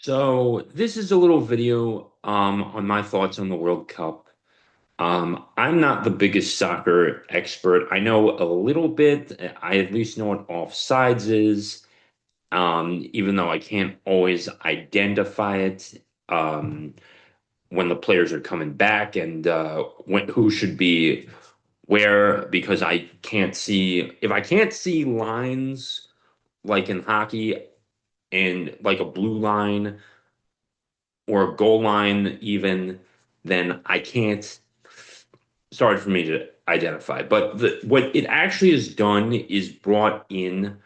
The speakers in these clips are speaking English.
So this is a little video on my thoughts on the World Cup. I'm not the biggest soccer expert. I know a little bit. I at least know what offsides is, even though I can't always identify it when the players are coming back and who should be where because I can't see if I can't see lines like in hockey and like a blue line or a goal line even, then I can't. Sorry for me to identify, but what it actually has done is brought in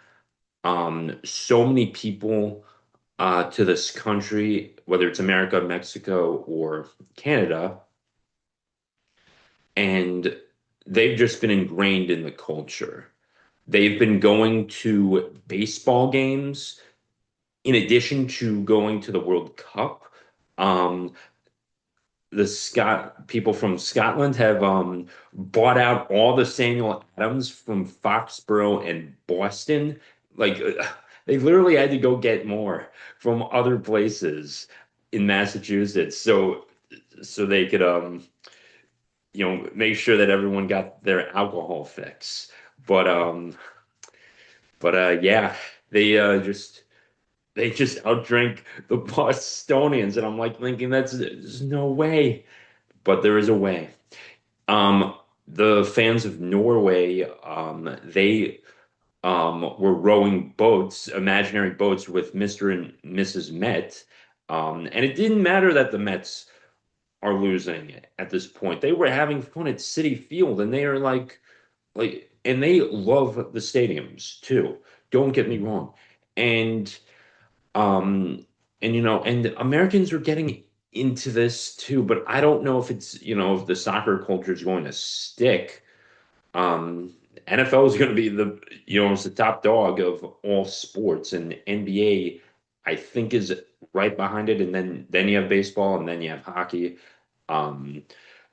so many people to this country, whether it's America, Mexico, or Canada, and they've just been ingrained in the culture. They've been going to baseball games in addition to going to the World Cup. Um, the Scott people from Scotland have bought out all the Samuel Adams from Foxborough and Boston. Like they literally had to go get more from other places in Massachusetts so they could make sure that everyone got their alcohol fix. But um but yeah, they just outdrink the Bostonians and I'm like thinking there's no way, but there is a way. Um, the fans of Norway, they were rowing boats, imaginary boats with Mr. and Mrs. Met. And it didn't matter that the Mets are losing at this point. They were having fun at City Field, and they are and they love the stadiums too. Don't get me wrong. And um, and Americans are getting into this too, but I don't know if if the soccer culture is going to stick. Um, NFL is going to be it's the top dog of all sports, and NBA, I think, is right behind it, and then you have baseball, and then you have hockey. Um,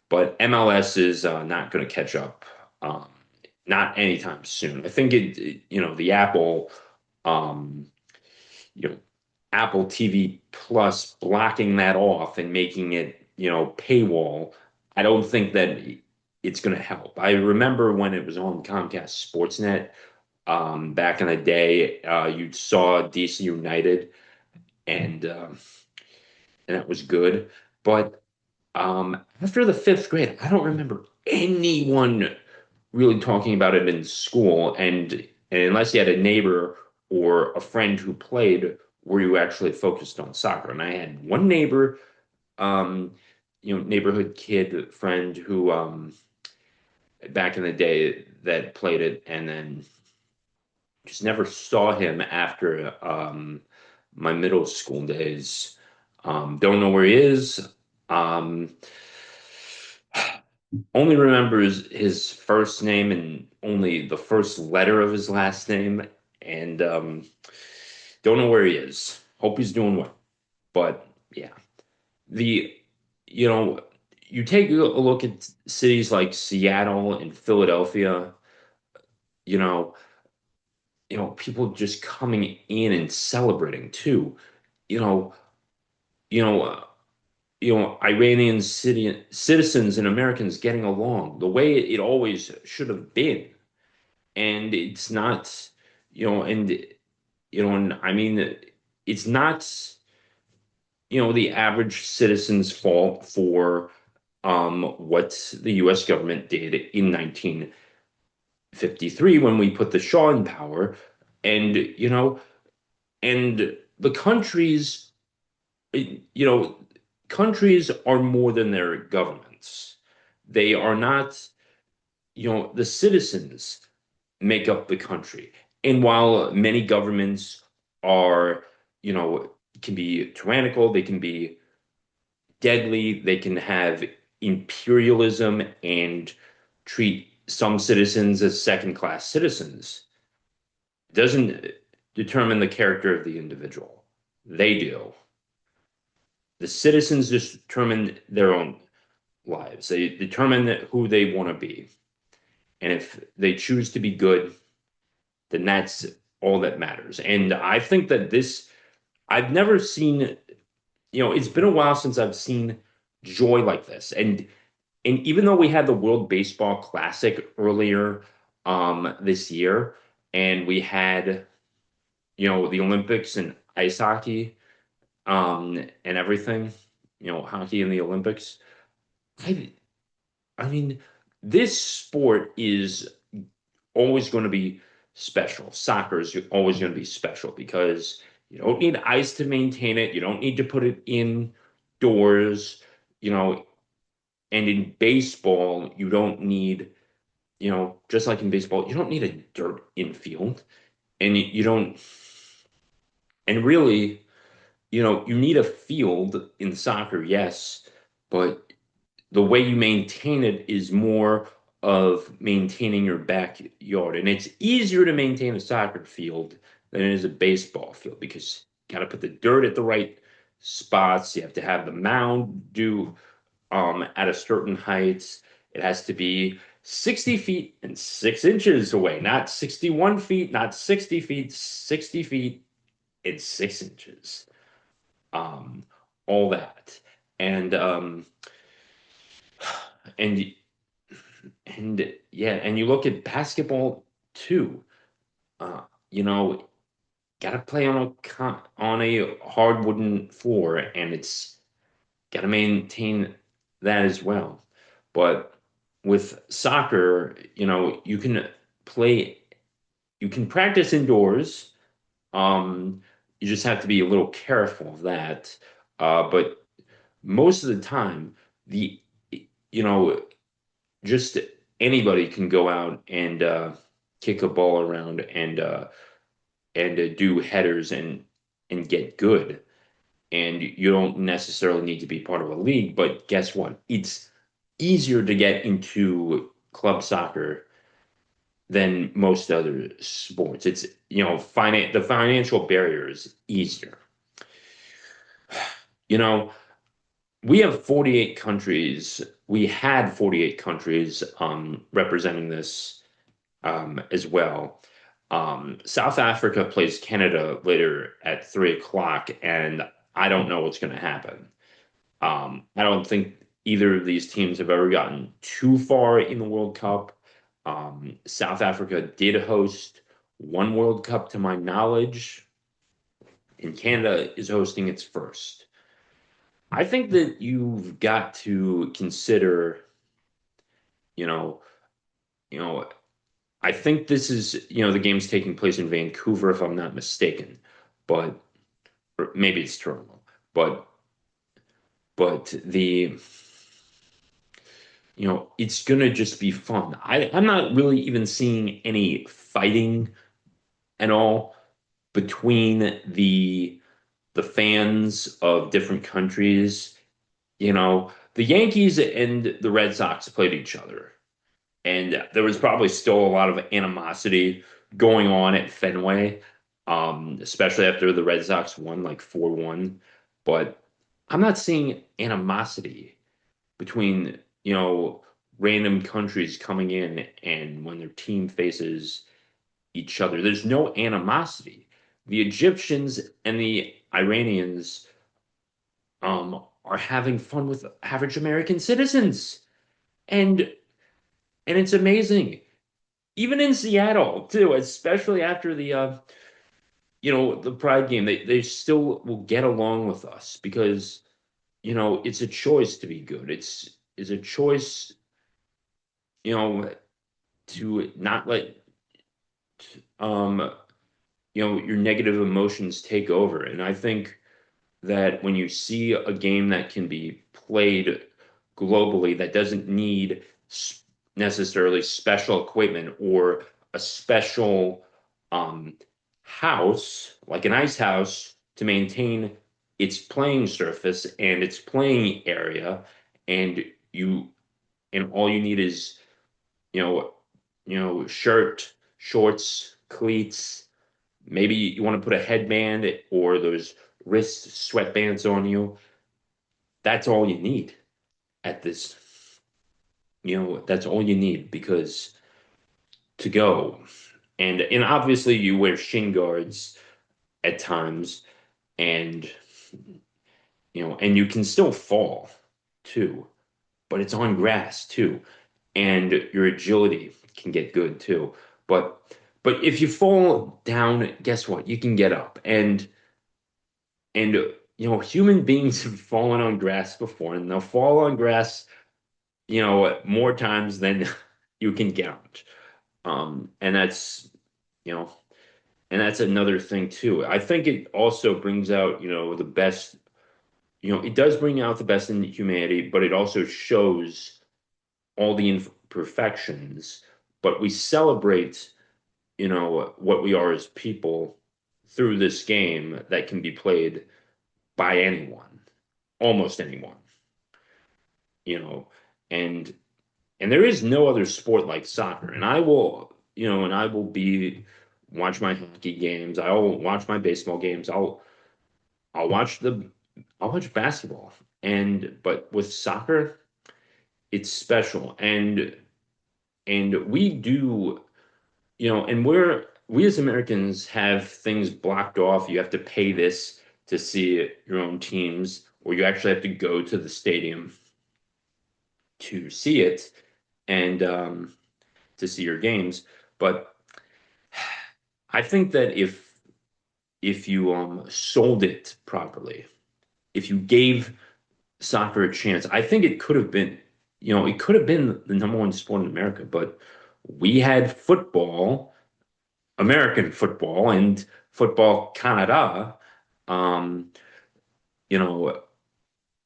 but MLS is not going to catch up, um, not anytime soon. I think the um, you know, Apple TV Plus blocking that off and making it, paywall, I don't think that it's going to help. I remember when it was on Comcast Sportsnet back in the day, you saw DC United and and that was good. But after the fifth grade, I don't remember anyone really talking about it in school. And unless you had a neighbor or a friend who played, were you actually focused on soccer? And I had one neighbor, um, neighborhood kid friend who back in the day that played it, and then just never saw him after my middle school days. Don't know where he is. Um, only remembers his first name and only the first letter of his last name, and don't know where he is. Hope he's doing well. But yeah, the you know, you take a look at cities like Seattle and Philadelphia, you know, people just coming in and celebrating too. You know, you know, uh, Iranian citizens and Americans getting along the way it always should have been. And it's not, and I mean, it's not, the average citizen's fault for what the US government did in 1953 when we put the Shah in power. And, and the you know, countries are more than their governments. They are not, the citizens make up the country. And while many governments are, you know, can be tyrannical, they can be deadly, they can have imperialism and treat some citizens as second-class citizens, it doesn't determine the character of the individual. They do. The citizens just determine their own lives. They determine who they want to be. And if they choose to be good, then that's all that matters. And I think that I've never seen. it's been a while since I've seen joy like this. And even though we had the World Baseball Classic earlier this year, and we had, the Olympics and ice hockey and everything, hockey in the Olympics, I I mean, this sport is always going to be special. Soccer is always going to be special because you don't need ice to maintain it. You don't need to put it indoors, you know, and in baseball, you don't need, just like in baseball, you don't need a dirt infield. And you don't, and really, you need a field in soccer, yes, but the way you maintain it is more of maintaining your backyard. And it's easier to maintain a soccer field than it is a baseball field because you got to put the dirt at the right spots. You have to have the mound do at a certain height. It has to be 60 feet and 6 inches away, not 61 feet, not 60 feet, 60 feet and 6 inches. Um, all that. And and And yeah, and you look at basketball too. Uh, you know, gotta play on a hard wooden floor, and it's gotta maintain that as well. But with soccer, play, you can practice indoors. You just have to be a little careful of that. But most of the time, the you know just anybody can go out and kick a ball around and do headers and get good. And you don't necessarily need to be part of a league, but guess what? It's easier to get into club soccer than most other sports. It's, the financial barrier is easier. You know, we have 48 countries. We had 48 countries representing this as well. South Africa plays Canada later at 3 o'clock, and I don't know what's going to happen. I don't think either of these teams have ever gotten too far in the World Cup. South Africa did host one World Cup to my knowledge, and Canada is hosting its first. I think that you've got to consider, you know, you know, I think this is, the game's taking place in Vancouver, if I'm not mistaken, but or maybe it's Toronto. But it's gonna just be fun. I'm not really even seeing any fighting at all between the fans of different countries. The Yankees and the Red Sox played each other. And there was probably still a lot of animosity going on at Fenway, especially after the Red Sox won like 4-1. But I'm not seeing animosity between, random countries coming in and when their team faces each other. There's no animosity. The Egyptians and the Iranians are having fun with average American citizens. And and it's amazing. Even in Seattle too, especially after the Pride game, they still will get along with us because it's a choice to be good. It's a choice, you know to not let um your negative emotions take over. And I think that when you see a game that can be played globally that doesn't need necessarily special equipment or a special um, house, like an ice house, to maintain its playing surface and its playing area, and you and all you need is you know shirt, shorts, cleats. Maybe you want to put a headband or those wrist sweatbands on you. That's all you need at this. That's all you need because to go. And obviously you wear shin guards at times and and you can still fall too, but it's on grass too, and your agility can get good too. But if you fall down, guess what? You can get up, and human beings have fallen on grass before, and they'll fall on grass, more times than you can count. And that's you know, and that's another thing too. I think it also brings out, the best. It does bring out the best in humanity, but it also shows all the imperfections. But we celebrate, what we are as people through this game that can be played by anyone, almost anyone, you know, and there is no other sport like soccer. And I will be watch my hockey games. I'll watch my baseball games. I'll watch I'll watch basketball. But with soccer, it's special. And we do, and we as Americans have things blocked off. You have to pay this to see your own teams, or you actually have to go to the stadium to see it, and to see your games. But I think that if you sold it properly, if you gave soccer a chance, I think it could have been, it could have been the number one sport in America. But we had football, American football, and football Canada, um, you know,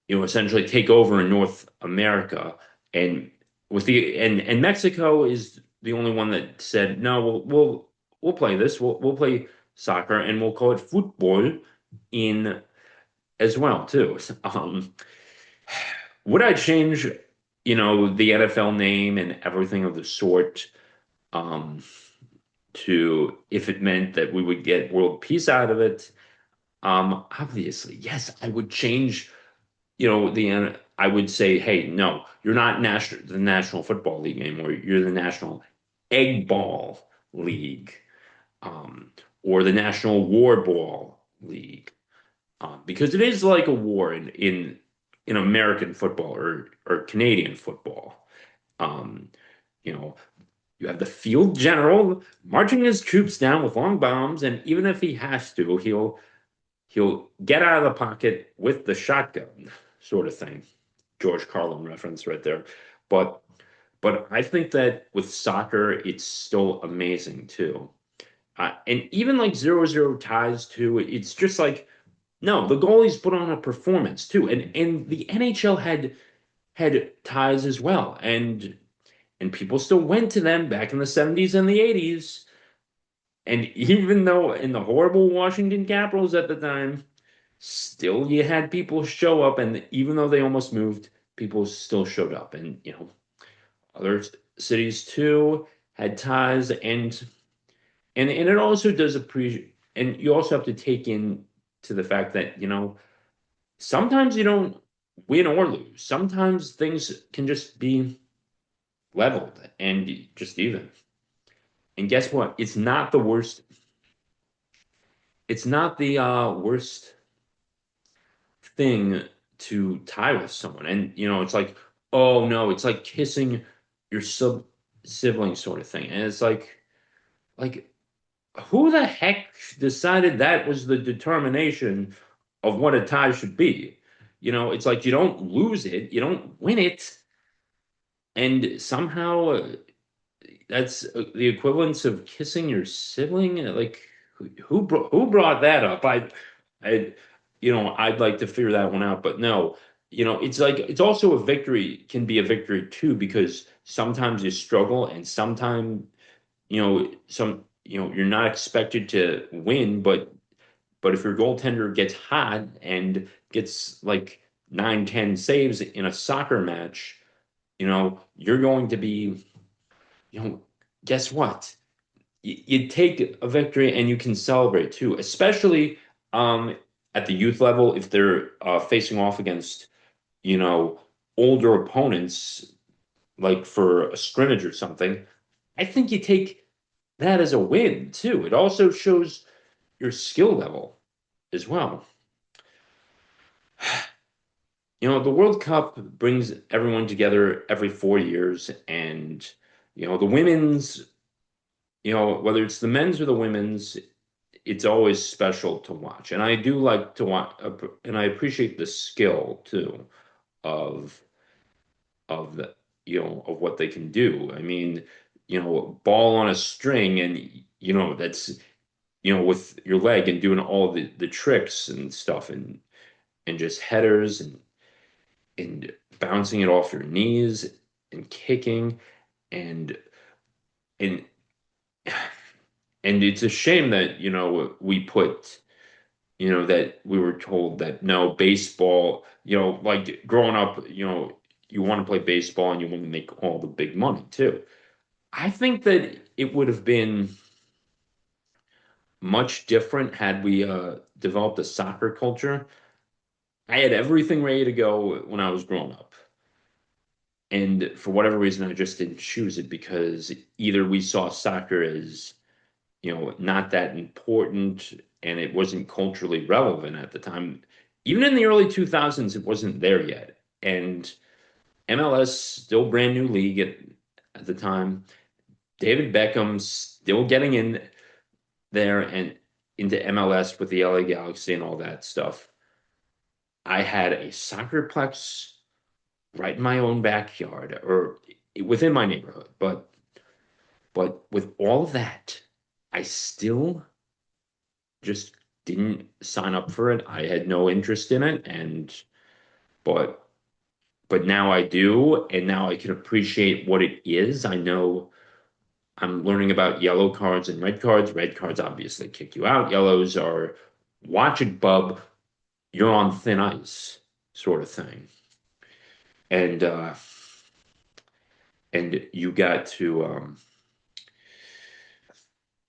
essentially take over in North America, and and Mexico is the only one that said no. We'll play this. We'll play soccer, and we'll call it football in as well too. Would I change, the NFL name and everything of the sort, um, to if it meant that we would get world peace out of it? Obviously, yes, I would change, I would say, hey, no, you're not the National Football League anymore. You're the National Egg Ball League, um, or the National War Ball League, because it is like a war in American football, or Canadian football. Um, you know, you have the field general marching his troops down with long bombs, and even if he has to, he'll get out of the pocket with the shotgun, sort of thing. George Carlin reference right there. But I think that with soccer, it's still amazing too. And even like 0-0 ties too, it's just like, no, the goalies put on a performance too. And the NHL had ties as well. And people still went to them back in the 70s and the 80s. And even though in the horrible Washington Capitals at the time, still you had people show up, and even though they almost moved, people still showed up. And other cities too had ties, and it also does appreciate, and you also have to take in to the fact that sometimes you don't win or lose. Sometimes things can just be leveled and just even. And guess what? It's not the worst. It's not the worst thing to tie with someone. And it's like, oh no, it's like kissing your sibling, sort of thing. And it's like who the heck decided that was the determination of what a tie should be? It's like you don't lose it, you don't win it, and somehow that's the equivalence of kissing your sibling. Like who brought that up? I I'd like to figure that one out, but no. It's like it's also a victory, can be a victory too, because sometimes you struggle, and sometimes you're not expected to win, but if your goaltender gets hot and gets like 9-10 saves in a soccer match, you're going to be, guess what? You take a victory and you can celebrate too, especially at the youth level if they're facing off against, you know, older opponents, like for a scrimmage or something. I think you take that as a win too. It also shows your skill level as well. the World Cup brings everyone together every 4 years, and the women's, whether it's the men's or the women's, it's always special to watch. And I do like to watch, and I appreciate the skill too of the of what they can do. I mean, ball on a string, and that's with your leg and doing all the tricks and stuff, and just headers and bouncing it off your knees and kicking and and and it's a shame that we put that we were told that no baseball, like growing up, you want to play baseball and you want to make all the big money too. I think that it would have been much different had we developed a soccer culture. I had everything ready to go when I was growing up. And for whatever reason, I just didn't choose it because either we saw soccer as, not that important and it wasn't culturally relevant at the time. Even in the early 2000s, it wasn't there yet. And MLS, still brand new league at the time. David Beckham still getting in there and into MLS with the LA Galaxy and all that stuff. I had a soccerplex right in my own backyard or within my neighborhood. But with all of that, I still just didn't sign up for it. I had no interest in it, and but now I do, and now I can appreciate what it is. I know I'm learning about yellow cards and red cards. Red cards obviously kick you out. Yellows are watch it, bub. You're on thin ice, sort of thing. And you got to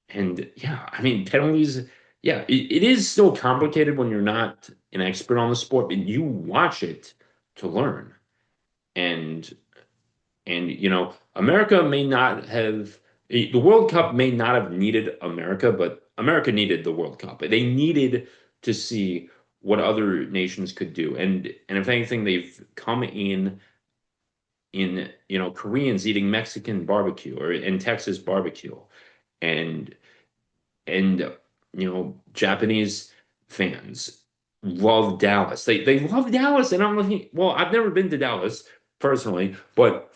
and yeah, I mean penalties. Yeah, it is still complicated when you're not an expert on the sport, but you watch it to learn. And America may not have the World Cup may not have needed America, but America needed the World Cup. They needed to see what other nations could do. And if anything, they've come in Koreans eating Mexican barbecue or in Texas barbecue and Japanese fans love Dallas. They love Dallas, and I'm looking. Well, I've never been to Dallas personally, but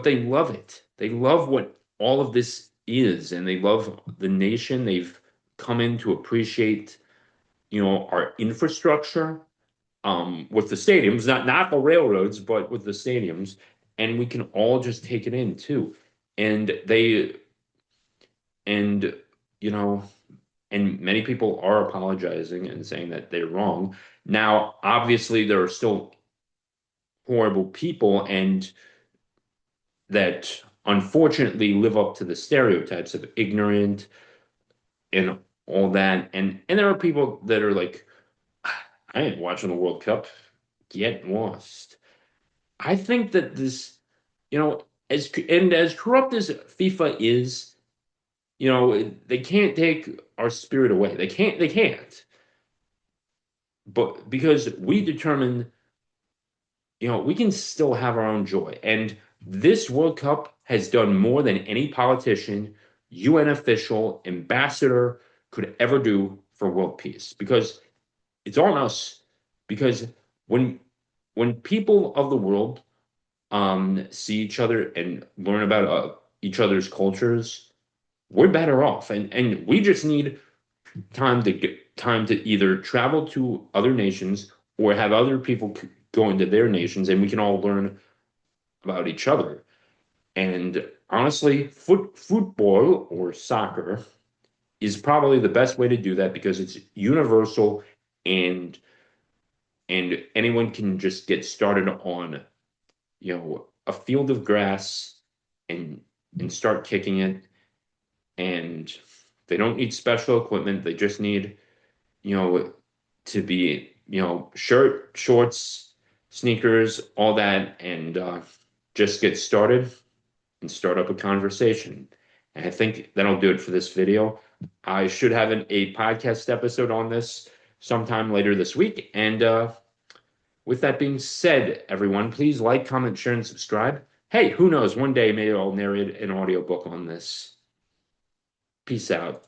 they love it. They love what all of this is, and they love the nation. They've come in to appreciate, our infrastructure, with the stadiums, not the railroads, but with the stadiums, and we can all just take it in too. And and you know, and many people are apologizing and saying that they're wrong. Now, obviously, there are still horrible people and that unfortunately live up to the stereotypes of ignorant and all that. And there are people that are like, I ain't watching the World Cup, get lost. I think that this, as corrupt as FIFA is, they can't take our spirit away. They can't. But because we determine, we can still have our own joy. And this World Cup has done more than any politician, UN official, ambassador could ever do for world peace because it's on us. Because when people of the world see each other and learn about each other's cultures, we're better off. And we just need time to either travel to other nations or have other people go into their nations, and we can all learn about each other. And honestly, football or soccer is probably the best way to do that because it's universal and anyone can just get started on a field of grass and start kicking it, and they don't need special equipment. They just need to be, shirt, shorts, sneakers, all that, and just get started and start up a conversation. And I think that'll do it for this video. I should have a podcast episode on this sometime later this week, and with that being said, everyone, please like, comment, share, and subscribe. Hey, who knows? One day maybe I'll narrate an audiobook on this. Peace out.